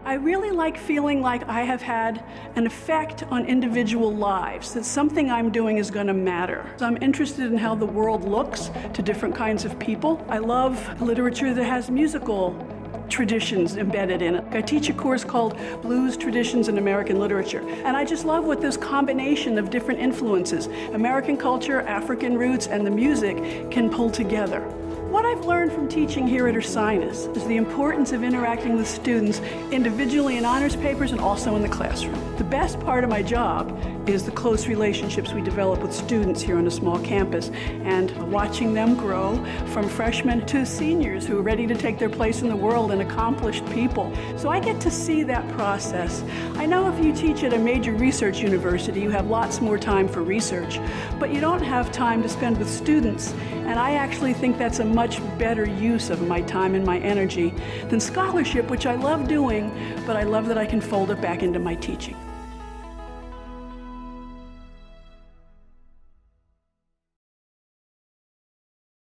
I really like feeling like I have had an effect on individual lives, that something I'm doing is going to matter. I'm interested in how the world looks to different kinds of people. I love literature that has musical traditions embedded in it. I teach a course called Blues Traditions in American Literature, and I just love what this combination of different influences, American culture, African roots, and the music can pull together. What I've learned from teaching here at Ursinus is the importance of interacting with students individually in honors papers and also in the classroom. The best part of my job is the close relationships we develop with students here on a small campus and watching them grow from freshmen to seniors who are ready to take their place in the world and accomplished people. So I get to see that process. I know if you teach at a major research university, you have lots more time for research, but you don't have time to spend with students, and I actually think that's a much better use of my time and my energy than scholarship, which I love doing, but I love that I can fold it back into my teaching.